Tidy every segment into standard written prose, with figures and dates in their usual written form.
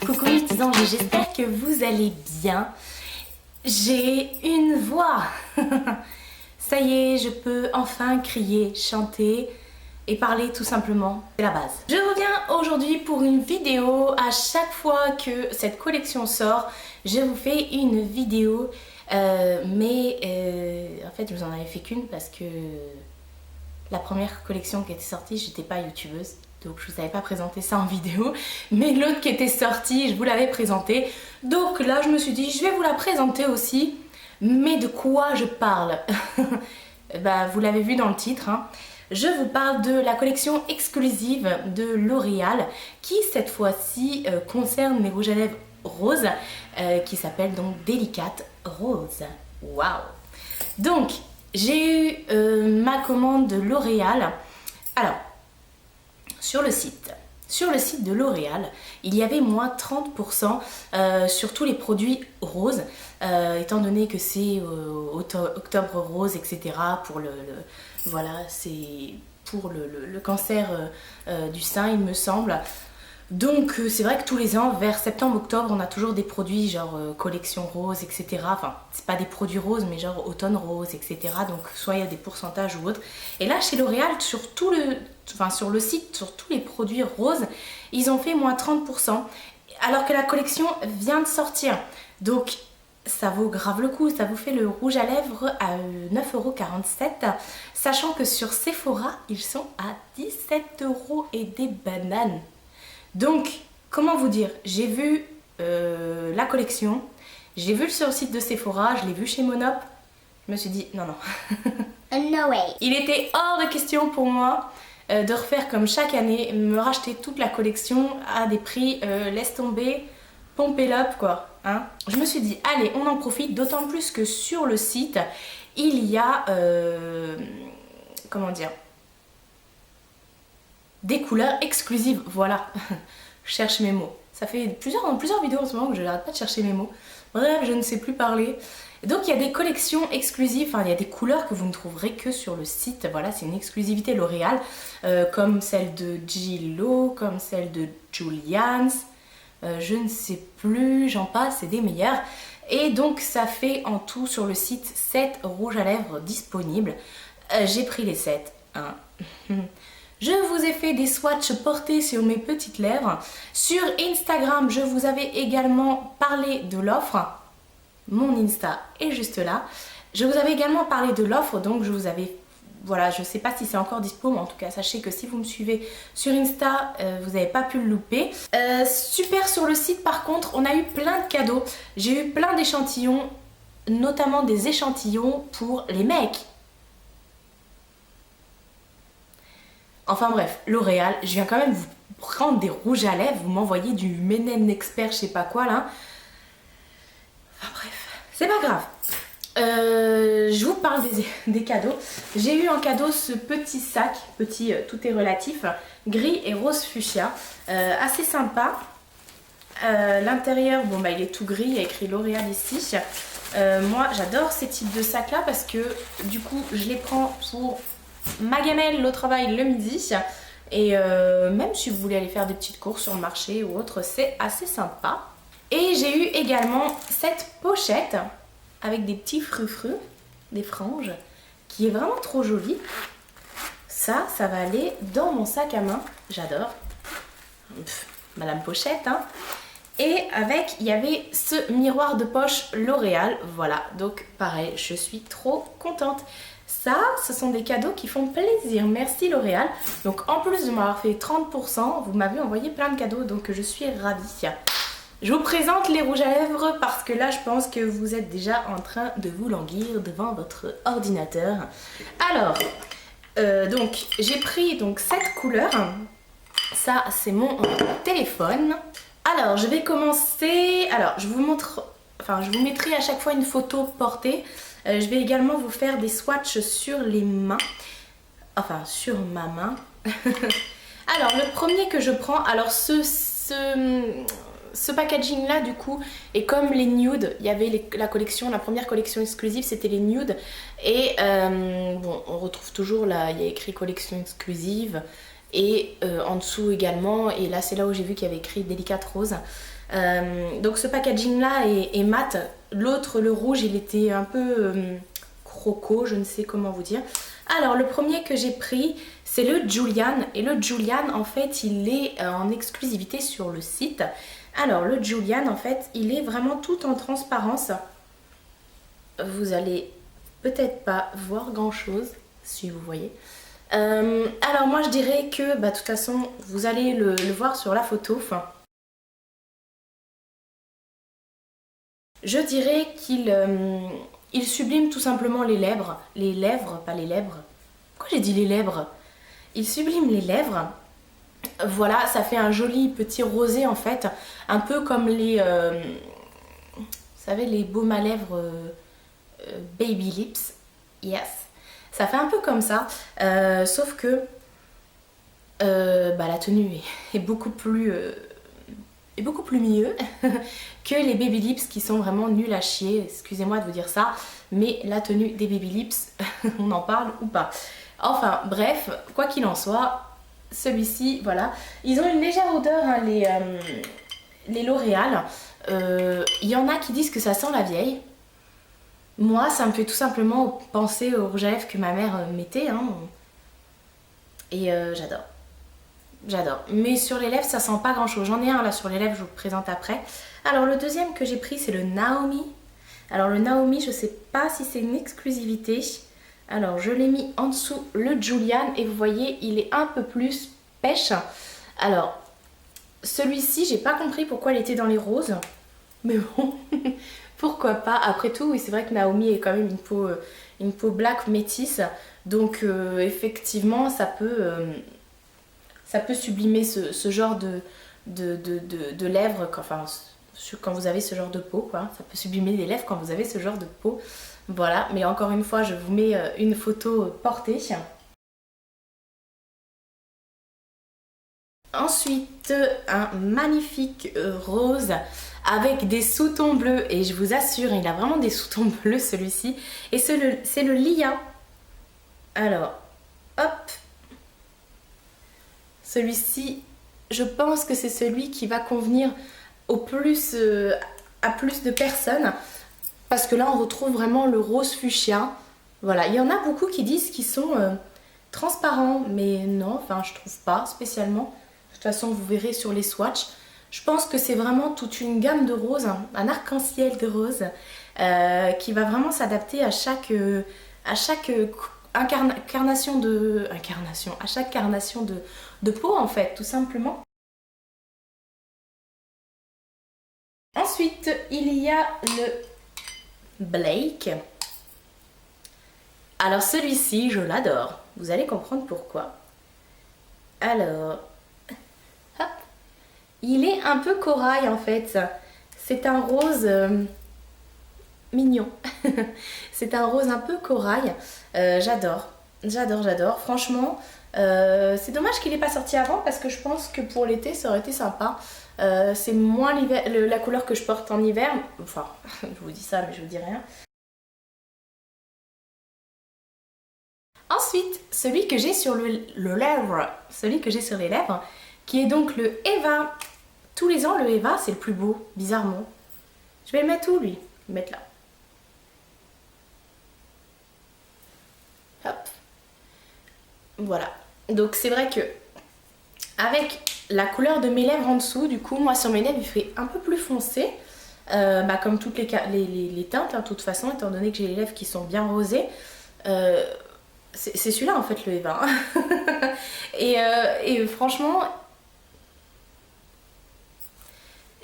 Coucou mes petits anges, j'espère que vous allez bien. J'ai une voix. Ça y est, je peux enfin crier, chanter et parler tout simplement. C'est la base. Je reviens aujourd'hui pour une vidéo. À chaque fois que cette collection sort, je vous fais une vidéo. En fait, je vous en avais fait qu'une parce que la première collection qui était sortie, j'étais pas youtubeuse. Donc je vous avais pas présenté ça en vidéo, mais l'autre qui était sortie, je vous l'avais présenté. Donc là je me suis dit je vais vous la présenter aussi. Mais de quoi je parle? Bah, vous l'avez vu dans le titre, hein. Je vous parle de la collection exclusive de L'Oréal qui cette fois-ci concerne les rouges à lèvres roses qui s'appelle donc Delicate Rose. Waouh! Donc j'ai eu ma commande de L'Oréal. Alors sur le site de L'Oréal, il y avait moins 30% sur tous les produits roses, étant donné que c'est octobre rose, etc. pour voilà, c'est pour le cancer du sein, il me semble. Donc c'est vrai que tous les ans, vers septembre-octobre, on a toujours des produits genre collection rose, etc. Enfin, c'est pas des produits roses, mais genre automne rose, etc. Donc soit il y a des pourcentages ou autre. Et là, chez L'Oréal, sur le site, sur tous les produits roses, ils ont fait moins 30%, alors que la collection vient de sortir. Donc ça vaut grave le coup, ça vous fait le rouge à lèvres à 9,47 €, sachant que sur Sephora, ils sont à 17 € et des bananes. Donc, comment vous dire, j'ai vu la collection, j'ai vu sur le site de Sephora, je l'ai vu chez Monop, je me suis dit non. No way. Il était hors de question pour moi de refaire comme chaque année, me racheter toute la collection à des prix, laisse tomber, pompez up quoi. Hein. Je me suis dit, allez, on en profite, d'autant plus que sur le site, il y a, comment dire, des couleurs exclusives, voilà. Je cherche mes mots. Ça fait plusieurs vidéos en ce moment que je n'arrête pas de chercher mes mots. Bref, je ne sais plus parler. Donc il y a des collections exclusives, enfin il y a des couleurs que vous ne trouverez que sur le site. Voilà, c'est une exclusivité L'Oréal, comme celle de Gillo, comme celle de Julian's, je ne sais plus, j'en passe, c'est des meilleurs. Et donc ça fait en tout sur le site 7 rouges à lèvres disponibles. J'ai pris les 7. Hein. Je vous ai fait des swatchs portés sur mes petites lèvres. Sur Instagram, je vous avais également parlé de l'offre. Mon Insta est juste là. Je vous avais également parlé de l'offre, donc je vous avais... Voilà, je ne sais pas si c'est encore dispo, mais en tout cas, sachez que si vous me suivez sur Insta, vous n'avez pas pu le louper. Super sur le site, par contre, on a eu plein de cadeaux. J'ai eu plein d'échantillons, notamment des échantillons pour les mecs. Enfin bref, L'Oréal, je viens quand même vous prendre des rouges à lèvres, vous m'envoyez du Ménène Expert, je sais pas quoi là. Enfin bref, c'est pas grave. Je vous parle des cadeaux. J'ai eu en cadeau ce petit sac, tout est relatif, gris et rose fuchsia, assez sympa. L'intérieur, bon bah il est tout gris, il y a écrit L'Oréal ici. Moi j'adore ces types de sacs là parce que du coup je les prends pour ma gamelle au travail le midi et même si vous voulez aller faire des petites courses sur le marché ou autre, c'est assez sympa. Et j'ai eu également cette pochette avec des petits frufrus, des franges, qui est vraiment trop jolie. Ça va aller dans mon sac à main, j'adore. Madame Pochette, hein. Et avec, il y avait ce miroir de poche L'Oréal, voilà, donc pareil, je suis trop contente. Ça, ce sont des cadeaux qui font plaisir, merci L'Oréal. Donc en plus de m'avoir fait 30%, vous m'avez envoyé plein de cadeaux, donc je suis ravie. Je vous présente les rouges à lèvres parce que là je pense que vous êtes déjà en train de vous languir devant votre ordinateur. Alors, donc j'ai pris donc cette couleur, ça c'est mon téléphone. Alors je vais commencer, alors je vous montre, enfin je vous mettrai à chaque fois une photo portée. Je vais également vous faire des swatchs sur les mains, enfin sur ma main. Alors le premier que je prends, alors ce packaging là du coup, et comme les nudes, il y avait la collection, la première collection exclusive c'était les nudes, et bon on retrouve toujours là, il y a écrit collection exclusive, et en dessous également, et là c'est là où j'ai vu qu'il y avait écrit délicate rose. Donc ce packaging là est mat, l'autre le rouge il était un peu croco, je ne sais comment vous dire. Alors le premier que j'ai pris c'est le Julian, et le Julian en fait il est en exclusivité sur le site. Alors le Julian en fait il est vraiment tout en transparence, vous allez peut-être pas voir grand chose si vous voyez. Alors moi je dirais que de toute façon vous allez le voir sur la photo. Enfin, je dirais qu'il il sublime tout simplement les lèvres, pas les lèvres. Pourquoi j'ai dit les lèvres? Il sublime les lèvres. Voilà, ça fait un joli petit rosé en fait, un peu comme les, vous savez, les baumes à lèvres Baby Lips. Yes, ça fait un peu comme ça, sauf que la tenue est beaucoup plus mieux que les Baby Lips qui sont vraiment nuls à chier, excusez-moi de vous dire ça, mais la tenue des Baby Lips, on en parle ou pas. Enfin bref, quoi qu'il en soit, celui-ci, voilà, ils ont une légère odeur, hein, les L'Oréal. Il y en a qui disent que ça sent la vieille. Moi, ça me fait tout simplement penser au rouge à lèvres que ma mère mettait, hein. Et j'adore. J'adore. Mais sur les lèvres, ça sent pas grand chose. J'en ai un là sur les lèvres, je vous le présente après. Alors le deuxième que j'ai pris, c'est le Naomi. Alors le Naomi, je sais pas si c'est une exclusivité. Alors je l'ai mis en dessous le Julian, et vous voyez, il est un peu plus pêche. Alors celui-ci, j'ai pas compris pourquoi il était dans les roses. Mais bon, pourquoi pas. Après tout, oui, c'est vrai que Naomi est quand même une peau black métisse. Donc effectivement, ça peut sublimer ce genre de lèvres, enfin quand vous avez ce genre de peau, quoi. Ça peut sublimer les lèvres quand vous avez ce genre de peau. Voilà, mais encore une fois, je vous mets une photo portée. Ensuite, un magnifique rose avec des sous-tons bleus, et je vous assure, il a vraiment des sous-tons bleus celui-ci. Et c'est le Lia. Alors, hop. Celui-ci, je pense que c'est celui qui va convenir au plus, à plus de personnes. Parce que là, on retrouve vraiment le rose fuchsia. Voilà, il y en a beaucoup qui disent qu'ils sont transparents. Mais non, enfin, je trouve pas spécialement. De toute façon, vous verrez sur les swatchs. Je pense que c'est vraiment toute une gamme de roses, hein, un arc-en-ciel de roses, qui va vraiment s'adapter à chaque carnation, à chaque carnation de peau en fait, tout simplement. Ensuite, il y a le Blake. Alors celui-ci, je l'adore. Vous allez comprendre pourquoi. Alors, hop. Il est un peu corail en fait. C'est un rose mignon. C'est un rose un peu corail. J'adore. J'adore. Franchement, c'est dommage qu'il n'ait pas sorti avant, parce que je pense que pour l'été ça aurait été sympa. C'est moins la couleur que je porte en hiver. Enfin, je vous dis ça mais je vous dis rien. Ensuite, celui que j'ai sur le lèvre, celui que j'ai sur les lèvres, qui est donc le Eva. Tous les ans, le Eva, c'est le plus beau, bizarrement. Je vais le mettre où, lui? Je vais le mettre là. Hop. Voilà. Donc c'est vrai que avec la couleur de mes lèvres en dessous, du coup, moi sur mes lèvres, il fait un peu plus foncé. Comme toutes les teintes, hein, de toute façon, étant donné que j'ai les lèvres qui sont bien rosées. C'est celui-là en fait, le Eva. Et franchement,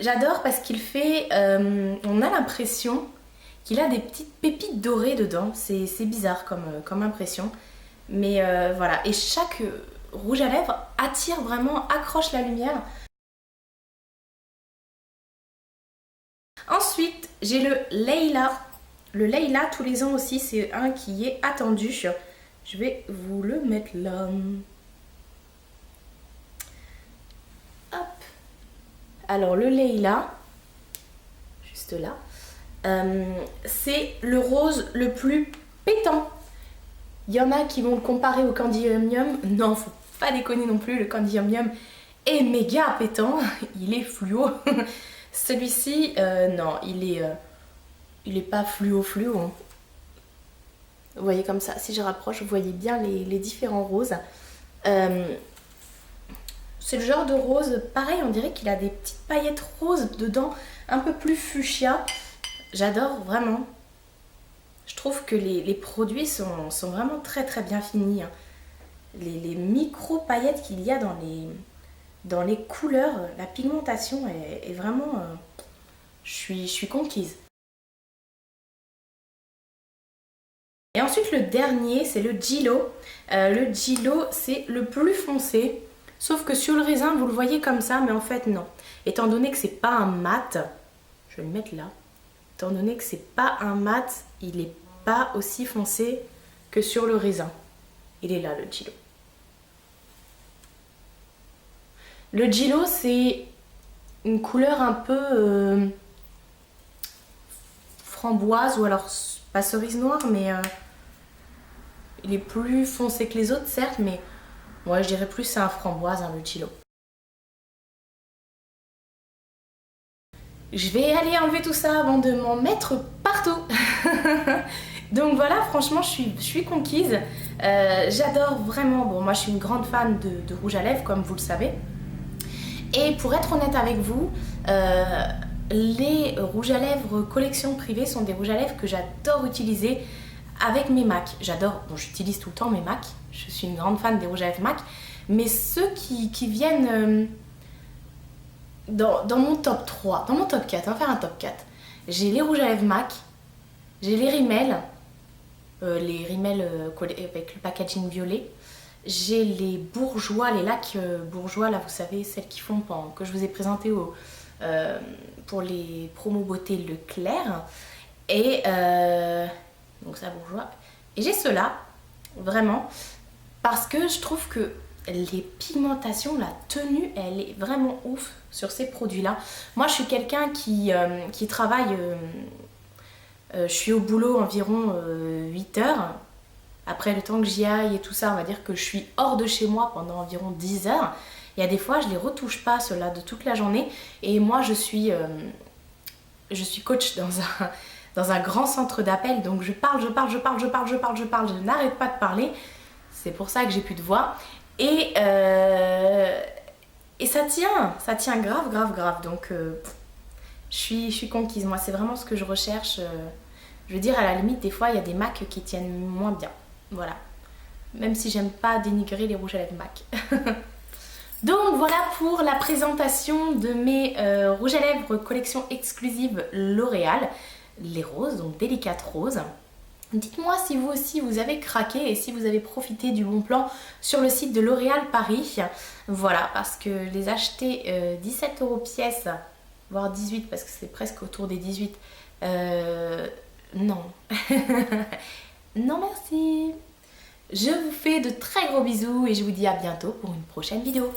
j'adore parce qu'il fait... on a l'impression qu'il a des petites pépites dorées dedans. C'est bizarre comme impression. Mais voilà. Et chaque rouge à lèvres attire vraiment, accroche la lumière. Ensuite, j'ai le Layla. Le Layla, tous les ans aussi, c'est un qui est attendu. Je vais vous le mettre là. Hop. Alors le Leila, juste là, c'est le rose le plus pétant. Il y en a qui vont le comparer au Candy Yum Yum. Non, faut pas déconner non plus, le Candy Yum Yum est méga pétant. Il est fluo. Celui-ci, non, il est pas fluo. Hein. Vous voyez comme ça, si je rapproche, vous voyez bien les différents roses. C'est le genre de rose, pareil, on dirait qu'il a des petites paillettes roses dedans, un peu plus fuchsia. J'adore vraiment. Je trouve que les produits sont vraiment très très bien finis. Hein. Les micro paillettes qu'il y a dans les couleurs, la pigmentation est vraiment... je suis conquise. Et ensuite le dernier, c'est le Gilo. Le Gilo, c'est le plus foncé. Sauf que sur le raisin, vous le voyez comme ça, mais en fait non. Étant donné que c'est pas un mat, je vais le mettre là. Étant donné que c'est pas un mat, il est pas aussi foncé que sur le raisin. Il est là le Gilo. Le Gilo, c'est une couleur un peu framboise, ou alors pas cerise noire, mais il est plus foncé que les autres, certes, mais moi je dirais plus c'est un framboise, hein, le Gilo. Je vais aller enlever tout ça avant de m'en mettre partout. Donc voilà, franchement je suis conquise. J'adore vraiment, bon moi je suis une grande fan de rouge à lèvres comme vous le savez. Et pour être honnête avec vous, les rouges à lèvres collection privée sont des rouges à lèvres que j'adore utiliser avec mes MAC. J'adore, bon j'utilise tout le temps mes MAC, je suis une grande fan des rouges à lèvres MAC, mais ceux qui viennent dans mon top 3, dans mon top 4, on va faire un top 4. J'ai les rouges à lèvres MAC, j'ai les Rimmel avec le packaging violet, j'ai les bourgeois, les lacs bourgeois, là vous savez, celles qui font, que je vous ai présenté pour les promos beauté Leclerc, et donc ça bourgeois, et j'ai ceux-là, vraiment, parce que je trouve que les pigmentations, la tenue, elle est vraiment ouf sur ces produits-là. Moi, je suis quelqu'un qui travaille, je suis au boulot environ 8 heures. Après le temps que j'y aille et tout ça, on va dire que je suis hors de chez moi pendant environ 10 heures. Il y a des fois, je les retouche pas, ceux-là, de toute la journée. Et moi, je suis coach dans un grand centre d'appel. Donc je parle, je n'arrête pas de parler. C'est pour ça que j'ai plus de voix. Et ça tient grave. Donc je suis conquise. Moi, c'est vraiment ce que je recherche. Je veux dire, à la limite, des fois, il y a des MAC qui tiennent moins bien. Voilà. Même si j'aime pas dénigrer les rouges à lèvres MAC. Donc voilà pour la présentation de mes rouges à lèvres collection exclusive L'Oréal. Les roses, donc délicates roses. Dites-moi si vous aussi vous avez craqué et si vous avez profité du bon plan sur le site de L'Oréal Paris. Voilà, parce que les acheter 17 € pièce, voire 18 parce que c'est presque autour des 18, non. Non merci. Je vous fais de très gros bisous et je vous dis à bientôt pour une prochaine vidéo.